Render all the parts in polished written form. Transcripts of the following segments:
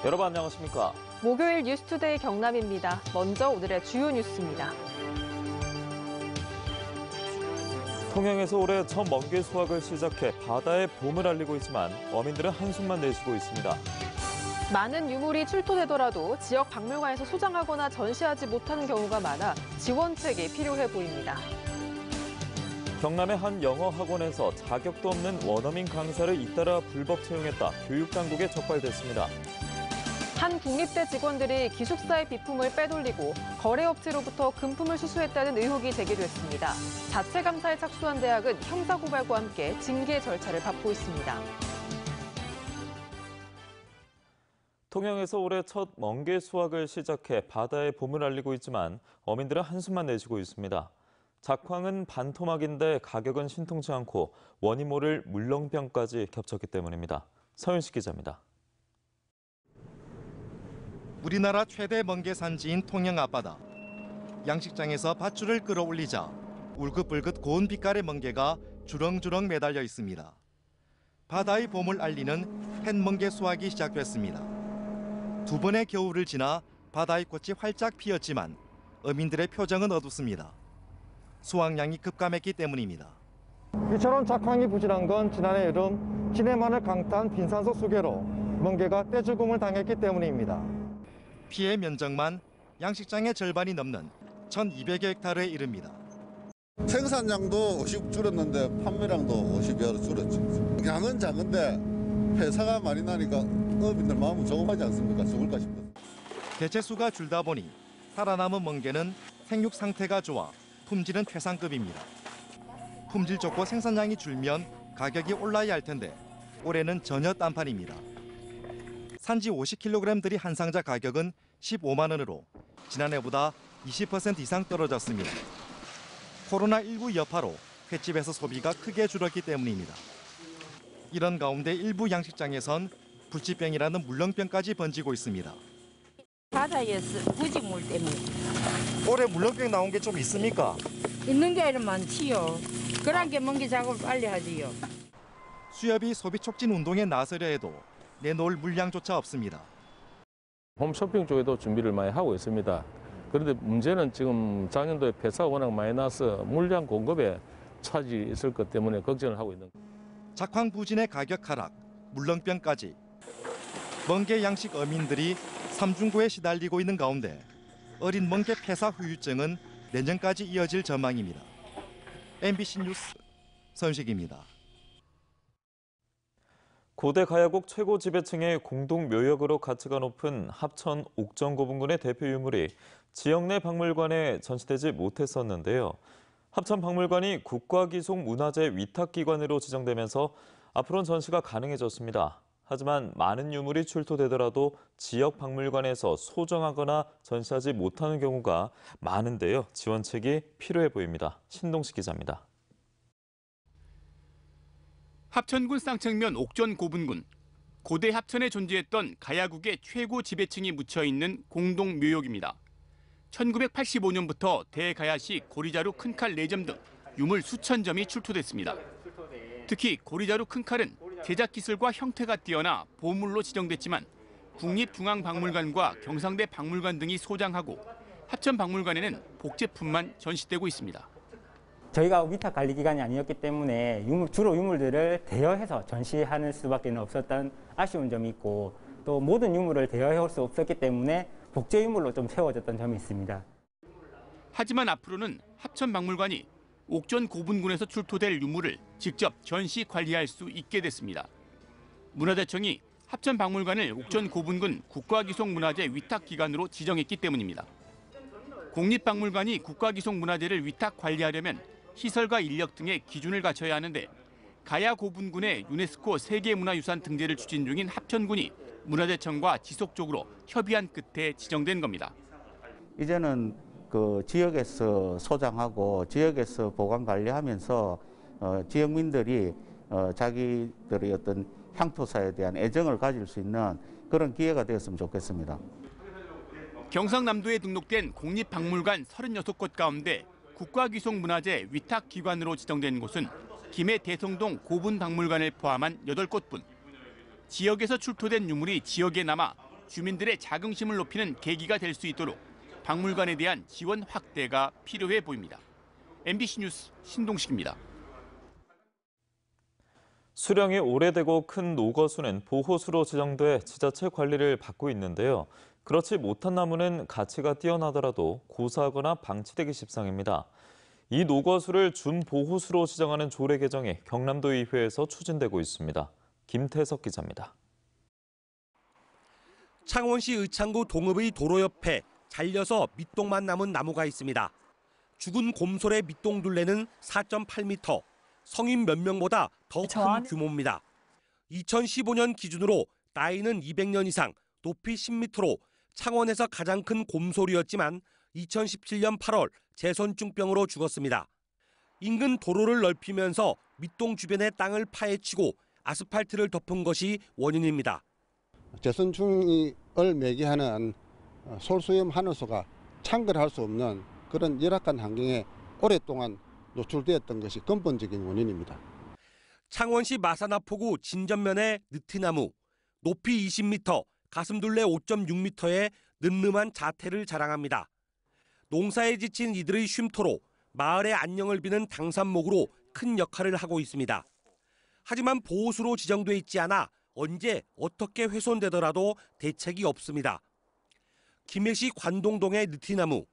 여러분 안녕하십니까? 목요일 뉴스투데이 경남입니다. 먼저 오늘의 주요 뉴스입니다. 통영에서 올해 첫 멍게 수확을 시작해 바다의 봄을 알리고 있지만 어민들은 한숨만 내쉬고 있습니다. 많은 유물이 출토되더라도 지역 박물관에서 소장하거나 전시하지 못하는 경우가 많아 지원책이 필요해 보입니다. 경남의 한 영어 학원에서 자격도 없는 원어민 강사를 잇따라 불법 채용했다 교육당국에 적발됐습니다. 한 국립대 직원들이 기숙사의 비품을 빼돌리고 거래업체로부터 금품을 수수했다는 의혹이 제기됐습니다. 자체 감사에 착수한 대학은 형사고발과 함께 징계 절차를 밟고 있습니다. 통영에서 올해 첫 멍게 수확을 시작해 바다의 봄을 알리고 있지만 어민들은 한숨만 내쉬고 있습니다. 작황은 반토막인데 가격은 신통치 않고 원인 모를 물렁병까지 겹쳤기 때문입니다. 서윤식 기자입니다. 우리나라 최대 멍게 산지인 통영 앞바다. 양식장에서 밧줄을 끌어올리자 울긋불긋 고운 빛깔의 멍게가 주렁주렁 매달려 있습니다. 바다의 봄을 알리는 햇멍게 수확이 시작됐습니다. 두 번의 겨울을 지나 바다의 꽃이 활짝 피었지만 어민들의 표정은 어둡습니다. 수확량이 급감했기 때문입니다. 이처럼 작황이 부실한 건 지난해 여름 진해만을 강타한 빈산소 수개로 멍게가 떼죽음을 당했기 때문입니다. 피해 면적만 양식장의 절반이 넘는 1,200여 헥타르에 이릅니다. 생산량도 50 줄었는데 판매량도 50여로 줄었죠. 양은 작은데 폐사가 많이 나니까 어민들 마음은 조급하지 않습니까? 죽을까 싶어서. 개체수가 줄다 보니 살아남은 멍게는 생육 상태가 좋아 품질은 최상급입니다. 품질 좋고 생산량이 줄면 가격이 올라야 할 텐데 올해는 전혀 딴판입니다. 산지 50kg들이 한 상자 가격은 15만 원으로 지난해보다 20% 이상 떨어졌습니다. 코로나19 여파로 횟집에서 소비가 크게 줄었기 때문입니다. 이런 가운데 일부 양식장에선 불치병이라는 물렁병까지 번지고 있습니다. 바다에서 부직물 때문에. 올해 물렁병 나온 게 좀 있습니까? 있는 게 아니라 많지요. 그런 게 멍게 작업을 빨리 하지요. 수협이 소비 촉진 운동에 나서려 해도 내놓을 물량조차 없습니다. 홈쇼핑 쪽에도 준비를 많이 하고 있습니다. 그런데 문제는 지금 작년도에 폐사가 워낙 많이 나서 물량 공급에 차질이 있을 것 때문에 걱정을 하고 있는 겁니다. 작황 부진의 가격 하락, 물렁병까지. 멍게 양식 어민들이 삼중고에 시달리고 있는 가운데 어린 멍게 폐사 후유증은 내년까지 이어질 전망입니다. MBC 뉴스 서윤식입니다. 고대 가야국 최고 지배층의 공동 묘역으로 가치가 높은 합천 옥정고분군의 대표 유물이 지역 내 박물관에 전시되지 못했었는데요. 합천박물관이 국가기록문화재 위탁기관으로 지정되면서 앞으로는 전시가 가능해졌습니다. 하지만 많은 유물이 출토되더라도 지역 박물관에서 소정하거나 전시하지 못하는 경우가 많은데요. 지원책이 필요해 보입니다. 신동식 기자입니다. 합천군 쌍청면 옥전 고분군. 고대 합천에 존재했던 가야국의 최고 지배층이 묻혀있는 공동묘역입니다. 1985년부터 대가야시 고리자루 큰칼 4점 등 유물 수천 점이 출토됐습니다. 특히 고리자루 큰칼은 제작 기술과 형태가 뛰어나 보물로 지정됐지만 국립중앙박물관과 경상대 박물관 등이 소장하고 합천박물관에는 복제품만 전시되고 있습니다. 저희가 위탁관리기관이 아니었기 때문에 주로 유물들을 대여해서 전시하는 수밖에 없었던 아쉬운 점이 있고 또 모든 유물을 대여해올 수 없었기 때문에 복제 유물로 좀 채워졌던 점이 있습니다. 하지만 앞으로는 합천박물관이 옥전 고분군에서 출토될 유물을 직접 전시 관리할 수 있게 됐습니다. 문화재청이 합천박물관을 옥전 고분군 국가기록문화재 위탁기관으로 지정했기 때문입니다. 국립박물관이 국가기록문화재를 위탁 관리하려면 시설과 인력 등의 기준을 갖춰야 하는데 가야 고분군의 유네스코 세계문화유산 등재를 추진 중인 합천군이 문화재청과 지속적으로 협의한 끝에 지정된 겁니다. 이제는 그 지역에서 소장하고 지역에서 보관 관리하면서 지역민들이 자기들의 어떤 향토사에 대한 애정을 가질 수 있는 그런 기회가 되었으면 좋겠습니다. 경상남도에 등록된 국립박물관 36곳 가운데 국가기록문화재 위탁기관으로 지정된 곳은 김해 대성동 고분박물관을 포함한 8곳뿐. 지역에서 출토된 유물이 지역에 남아 주민들의 자긍심을 높이는 계기가 될 수 있도록 박물관에 대한 지원 확대가 필요해 보입니다. MBC 뉴스 신동식입니다. 수령이 오래되고 큰 노거수는 보호수로 지정돼 지자체 관리를 받고 있는데요. 그렇지 못한 나무는 가치가 뛰어나더라도 고사하거나 방치되기 십상입니다. 이 노거수를 준보호수로 지정하는 조례 개정이 경남도의회에서 추진되고 있습니다. 김태석 기자입니다. 창원시 의창구 동읍의 도로 옆에 잘려서 밑동만 남은 나무가 있습니다. 죽은 곰솔의 밑동둘레는 4.8m, 성인 몇 명보다 더 큰 규모입니다. 2015년 기준으로 나이는 200년 이상, 높이 10m로 창원에서 가장 큰 곰솔이었지만 2017년 8월 재선증병으로 죽었습니다. 인근 도로를 넓히면서 밑동 주변의 땅을 파헤치고 아스팔트를 덮은 것이 원인입니다. 재선충을 매개하는 솔수염 하늘소가 창궐할 수 없는 그런 열악한 환경에 오랫동안 노출되었던 것이 근본적인 원인입니다. 창원시 마사나포구 진전면의 느티나무, 높이 20m, 가슴둘레 5.6m의 늠름한 자태를 자랑합니다. 농사에 지친 이들의 쉼터로 마을의 안녕을 비는 당산목으로 큰 역할을 하고 있습니다. 하지만 보호수로 지정돼 있지 않아 언제 어떻게 훼손되더라도 대책이 없습니다. 김해시 관동동의 느티나무,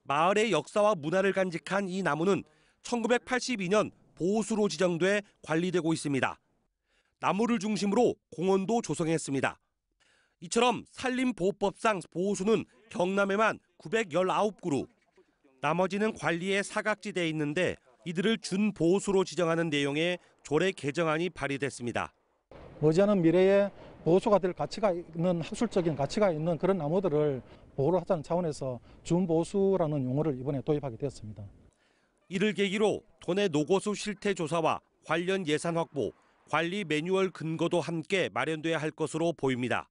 마을의 역사와 문화를 간직한 이 나무는 1982년 보호수로 지정돼 관리되고 있습니다. 나무를 중심으로 공원도 조성했습니다. 이처럼 산림보호법상 보호수는 경남에만 919그루, 나머지는 관리에 사각지대에 있는데 이들을 준보호수로 지정하는 내용의 조례 개정안이 발의됐습니다. 머지않은 미래에 보호수가 될 가치가 있는 학술적인 가치가 있는 그런 나무들을 보호를 하자는 차원에서 준보호수라는 용어를 이번에 도입하게 되었습니다. 이를 계기로 도내 노거수 실태 조사와 관련 예산 확보, 관리 매뉴얼 근거도 함께 마련돼야 할 것으로 보입니다.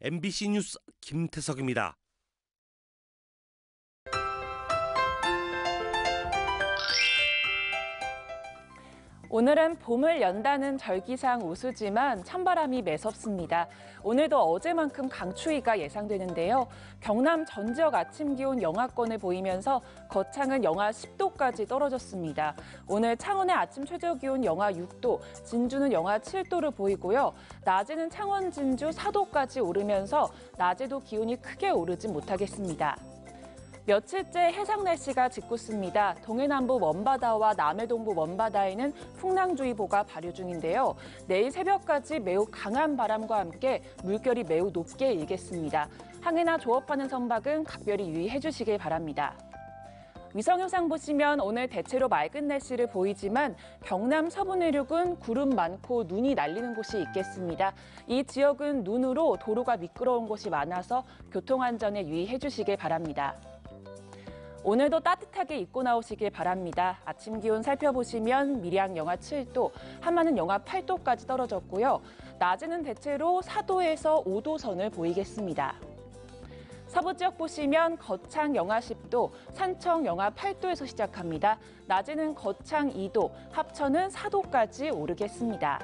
MBC 뉴스 김태석입니다. 오늘은 봄을 연다는 절기상 우수지만 찬바람이 매섭습니다. 오늘도 어제만큼 강추위가 예상되는데요. 경남 전 지역 아침 기온 영하권을 보이면서 거창은 영하 10도까지 떨어졌습니다. 오늘 창원의 아침 최저 기온 영하 6도, 진주는 영하 7도를 보이고요. 낮에는 창원, 진주 4도까지 오르면서 낮에도 기온이 크게 오르지 못하겠습니다. 며칠째 해상 날씨가 짓궂습니다. 동해남부 먼바다와 남해동부 먼바다에는 풍랑주의보가 발효 중인데요. 내일 새벽까지 매우 강한 바람과 함께 물결이 매우 높게 일겠습니다. 항해나 조업하는 선박은 각별히 유의해 주시길 바랍니다. 위성영상 보시면 오늘 대체로 맑은 날씨를 보이지만 경남 서부 내륙은 구름 많고 눈이 날리는 곳이 있겠습니다. 이 지역은 눈으로 도로가 미끄러운 곳이 많아서 교통안전에 유의해 주시길 바랍니다. 오늘도 따뜻하게 입고 나오시길 바랍니다. 아침 기온 살펴보시면 밀양 영하 7도, 함안은 영하 8도까지 떨어졌고요. 낮에는 대체로 4도에서 5도 선을 보이겠습니다. 서부 지역 보시면 거창 영하 10도, 산청 영하 8도에서 시작합니다. 낮에는 거창 2도, 합천은 4도까지 오르겠습니다.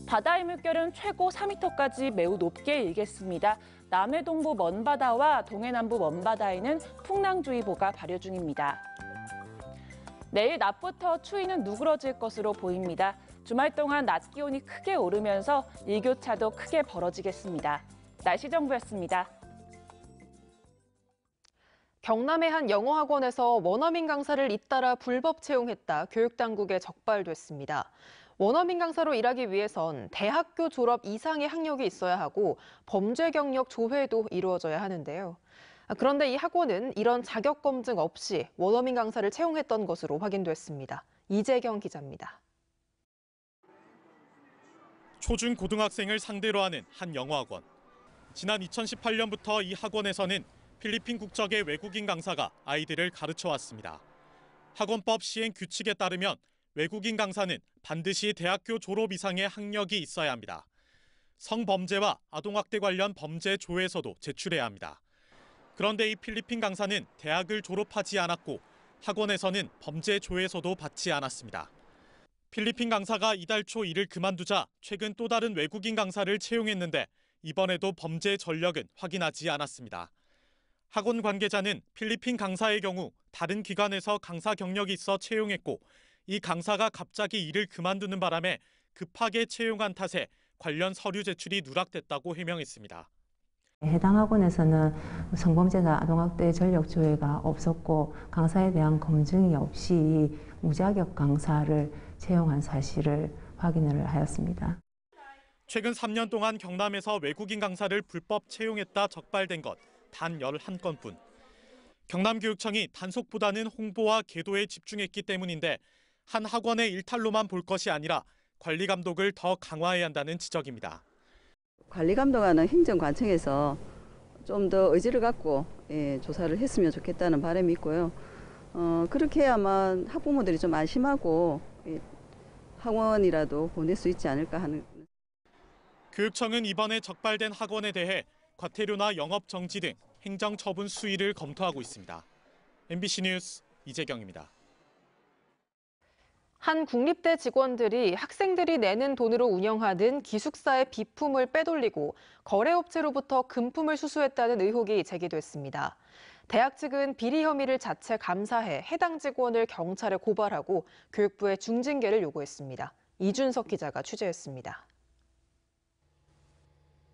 바다의 물결은 최고 4m까지 매우 높게 일겠습니다. 남해동부 먼바다와 동해남부 먼바다에는 풍랑주의보가 발효 중입니다. 내일 낮부터 추위는 누그러질 것으로 보입니다. 주말 동안 낮 기온이 크게 오르면서 일교차도 크게 벌어지겠습니다. 날씨 정보였습니다. 경남의 한 영어학원에서 원어민 강사를 잇따라 불법 채용했다 교육당국에 적발됐습니다. 원어민 강사로 일하기 위해선 대학교 졸업 이상의 학력이 있어야 하고 범죄 경력 조회도 이루어져야 하는데요. 그런데 이 학원은 이런 자격 검증 없이 원어민 강사를 채용했던 것으로 확인됐습니다. 이재경 기자입니다. 초중고등학생을 상대로 하는 한 영어학원. 지난 2018년부터 이 학원에서는 필리핀 국적의 외국인 강사가 아이들을 가르쳐 왔습니다. 학원법 시행 규칙에 따르면 외국인 강사는 반드시 대학교 졸업 이상의 학력이 있어야 합니다. 성범죄와 아동학대 관련 범죄 조회서도 제출해야 합니다. 그런데 이 필리핀 강사는 대학을 졸업하지 않았고 학원에서는 범죄 조회서도 받지 않았습니다. 필리핀 강사가 이달 초 일을 그만두자 최근 또 다른 외국인 강사를 채용했는데 이번에도 범죄 전력은 확인하지 않았습니다. 학원 관계자는 필리핀 강사의 경우 다른 기관에서 강사 경력이 있어 채용했고 이 강사가 갑자기 일을 그만두는 바람에 급하게 채용한 탓에 관련 서류 제출이 누락됐다고 해명했습니다. 해당 학원에서는 성범죄나 아동학대 전력 조회가 없었고 강사에 대한 검증이 없이 무자격 강사를 채용한 사실을 확인을 하였습니다. 최근 3년 동안 경남에서 외국인 강사를 불법 채용했다 적발된 것 단 11건뿐. 경남교육청이 단속보다는 홍보와 계도에 집중했기 때문인데 한 학원의 일탈로만 볼 것이 아니라 관리 감독을 더 강화해야 한다는 지적입니다. 관리 감독하는 행정관청에서 좀 더 의지를 갖고 조사를 했으면 좋겠다는 바람이 있고요. 그렇게 해야만 학부모들이 좀 안심하고 학원이라도 보낼 수 있지 않을까 하는. 교육청은 이번에 적발된 학원에 대해 과태료나 영업 정지 등 행정 처분 수위를 검토하고 있습니다. MBC 뉴스 이재경입니다. 한 국립대 직원들이 학생들이 내는 돈으로 운영하는 기숙사의 비품을 빼돌리고 거래업체로부터 금품을 수수했다는 의혹이 제기됐습니다. 대학 측은 비리 혐의를 자체 감사해 해당 직원을 경찰에 고발하고 교육부에 중징계를 요구했습니다. 이준석 기자가 취재했습니다.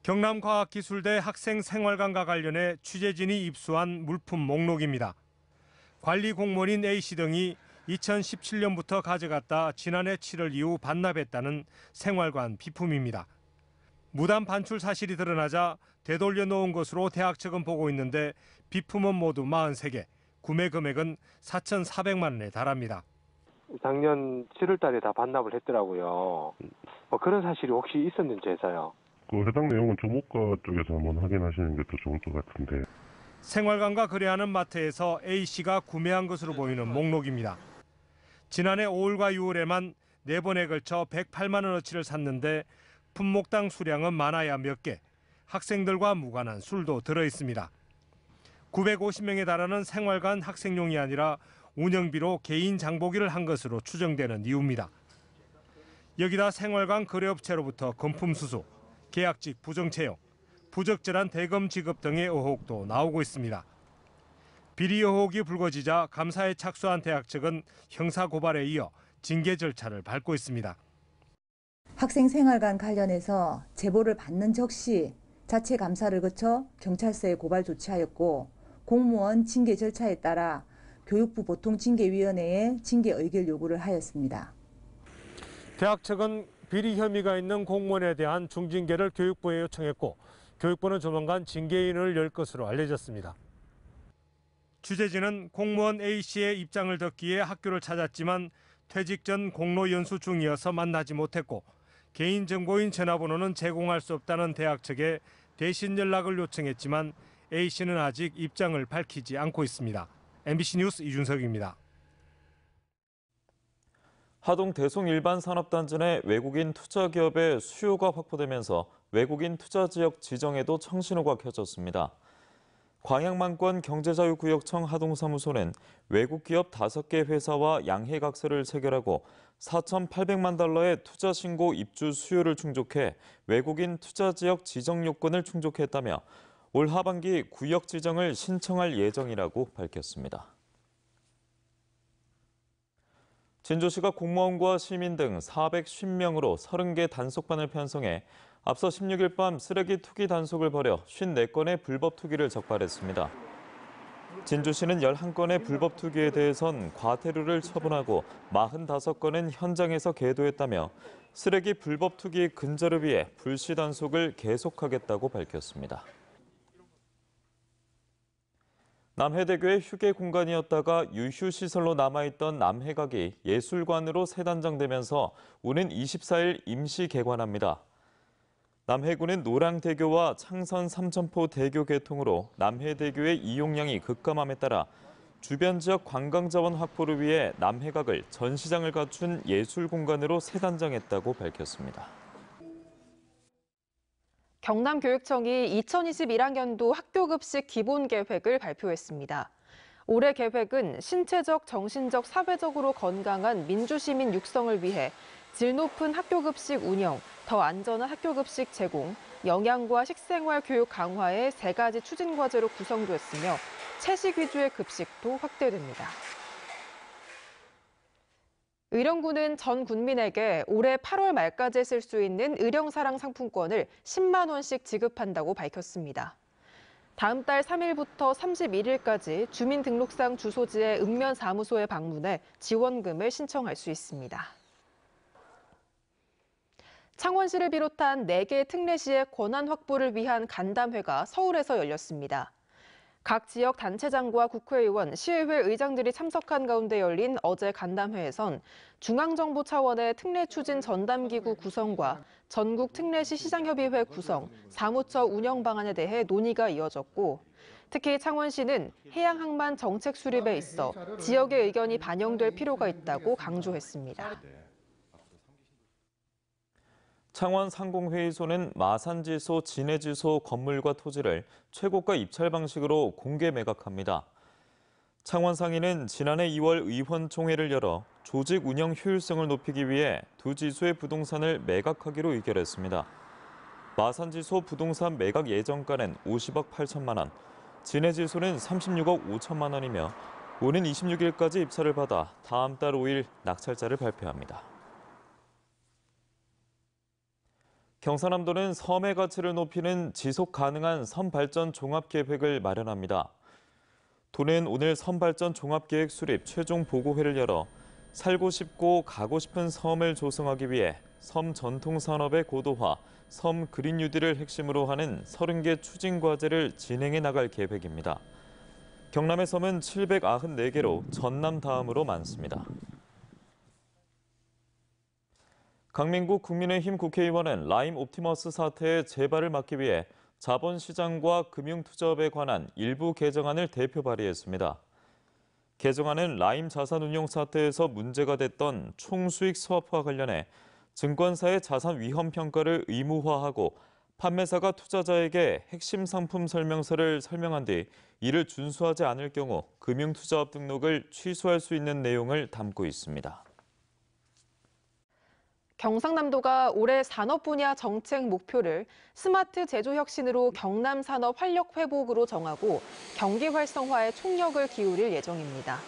경남과학기술대 학생생활관과 관련해 취재진이 입수한 물품 목록입니다. 관리 공무원인 A씨 등이 2017년부터 가져갔다 지난해 7월 이후 반납했다는 생활관 비품입니다. 무단 반출 사실이 드러나자 되돌려 놓은 것으로 대학 측은 보고 있는데 비품은 모두 43개, 구매 금액은 4,400만 원에 달합니다. 작년 7월 달에 다 반납을 했더라고요. 그런 사실이 혹시 있었는지 해서요. 해당 내용은 조목과 쪽에서 한번 확인하시는 게 더 좋을 것 같은데. 생활관과 거래하는 마트에서 A씨가 구매한 것으로 보이는 목록입니다. 지난해 5월과 6월에만 4번에 걸쳐 108만 원어치를 샀는데 품목당 수량은 많아야 몇 개, 학생들과 무관한 술도 들어있습니다. 950명에 달하는 생활관 학생용이 아니라 운영비로 개인 장보기를 한 것으로 추정되는 이유입니다. 여기다 생활관 거래업체로부터 금품 수수, 계약직 부정채용, 부적절한 대금 지급 등의 의혹도 나오고 있습니다. 비리 의혹이 불거지자 감사에 착수한 대학 측은 형사고발에 이어 징계 절차를 밟고 있습니다. 학생생활관 관련해서 제보를 받는 즉시 자체 감사를 거쳐 경찰서에 고발 조치하였고 공무원 징계 절차에 따라 교육부 보통징계위원회에 징계 의결 요구를 하였습니다. 대학 측은 비리 혐의가 있는 공무원에 대한 중징계를 교육부에 요청했고 교육부는 조만간 징계인을 열 것으로 알려졌습니다. 취재진은 공무원 A씨의 입장을 듣기 위해 학교를 찾았지만 퇴직 전 공로 연수 중이어서 만나지 못했고 개인정보인 전화번호는 제공할 수 없다는 대학 측에 대신 연락을 요청했지만 A씨는 아직 입장을 밝히지 않고 있습니다. MBC 뉴스 이준석입니다. 하동 대송일반산업단지 내 외국인 투자기업의 수요가 확보되면서 외국인 투자지역 지정에도 청신호가 켜졌습니다. 광양만권 경제자유구역청 하동사무소는 외국 기업 5개 회사와 양해각서를 체결하고 4,800만 달러의 투자 신고 입주 수요를 충족해 외국인 투자지역 지정 요건을 충족했다며 올 하반기 구역 지정을 신청할 예정이라고 밝혔습니다. 진주시가 공무원과 시민 등 410명으로 30개 단속반을 편성해 앞서 16일 밤 쓰레기 투기 단속을 벌여 54건의 불법 투기를 적발했습니다. 진주시는 11건의 불법 투기에 대해선 과태료를 처분하고 45건은 현장에서 계도했다며 쓰레기 불법 투기 근절을 위해 불시 단속을 계속하겠다고 밝혔습니다. 남해대교의 휴게 공간이었다가 유휴시설로 남아있던 남해각이 예술관으로 새 단장되면서 오는 24일 임시 개관합니다. 남해군은 노량대교와 창선 삼천포대교 개통으로 남해대교의 이용량이 급감함에 따라 주변 지역 관광자원 확보를 위해 남해각을 전시장을 갖춘 예술공간으로 새 단장했다고 밝혔습니다. 경남교육청이 2021학년도 학교급식 기본계획을 발표했습니다. 올해 계획은 신체적, 정신적, 사회적으로 건강한 민주시민 육성을 위해 질 높은 학교급식 운영, 더 안전한 학교급식 제공, 영양과 식생활 교육 강화의 3가지 추진 과제로 구성됐으며 채식 위주의 급식도 확대됩니다. 의령군은 전 군민에게 올해 8월 말까지 쓸 수 있는 의령사랑 상품권을 10만 원씩 지급한다고 밝혔습니다. 다음 달 3일부터 31일까지 주민등록상 주소지의 읍면사무소에 방문해 지원금을 신청할 수 있습니다. 창원시를 비롯한 4개 특례시의 권한 확보를 위한 간담회가 서울에서 열렸습니다. 각 지역 단체장과 국회의원, 시의회 의장들이 참석한 가운데 열린 어제 간담회에선 중앙정부 차원의 특례 추진 전담기구 구성과 전국 특례시 시장협의회 구성, 사무처 운영 방안에 대해 논의가 이어졌고, 특히 창원시는 해양항만 정책 수립에 있어 지역의 의견이 반영될 필요가 있다고 강조했습니다. 창원 상공회의소는 마산지소, 진해지소 건물과 토지를 최고가 입찰 방식으로 공개 매각합니다. 창원 상인은 지난해 2월 의원총회를 열어 조직 운영 효율성을 높이기 위해 두 지소의 부동산을 매각하기로 의결했습니다. 마산지소 부동산 매각 예정가는 50억 8천만 원, 진해지소는 36억 5천만 원이며 오는 26일까지 입찰을 받아 다음 달 5일 낙찰자를 발표합니다. 경상남도는 섬의 가치를 높이는 지속 가능한 섬 발전 종합 계획을 마련합니다. 도는 오늘 섬 발전 종합 계획 수립 최종 보고회를 열어 살고 싶고 가고 싶은 섬을 조성하기 위해 섬 전통 산업의 고도화, 섬 그린 뉴딜을 핵심으로 하는 30개 추진 과제를 진행해 나갈 계획입니다. 경남의 섬은 794개로 전남 다음으로 많습니다. 강민국 국민의힘 국회의원은 라임 옵티머스 사태의 재발을 막기 위해 자본시장과 금융투자업에 관한 일부 개정안을 대표 발의했습니다. 개정안은 라임 자산운용 사태에서 문제가 됐던 총수익 스와프와 관련해 증권사의 자산 위험 평가를 의무화하고 판매사가 투자자에게 핵심 상품 설명서를 설명한 뒤 이를 준수하지 않을 경우 금융투자업 등록을 취소할 수 있는 내용을 담고 있습니다. 경상남도가 올해 산업 분야 정책 목표를 스마트 제조 혁신으로 경남 산업 활력 회복으로 정하고 경기 활성화에 총력을 기울일 예정입니다.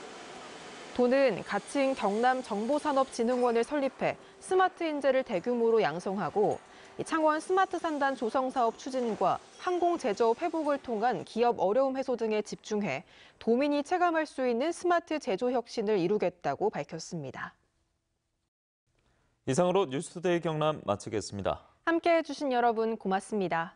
도는 가칭 경남정보산업진흥원을 설립해 스마트 인재를 대규모로 양성하고 창원 스마트 산단 조성 사업 추진과 항공 제조업 회복을 통한 기업 어려움 해소 등에 집중해 도민이 체감할 수 있는 스마트 제조 혁신을 이루겠다고 밝혔습니다. 이상으로 뉴스투데이 경남 마치겠습니다. 함께해 주신 여러분 고맙습니다.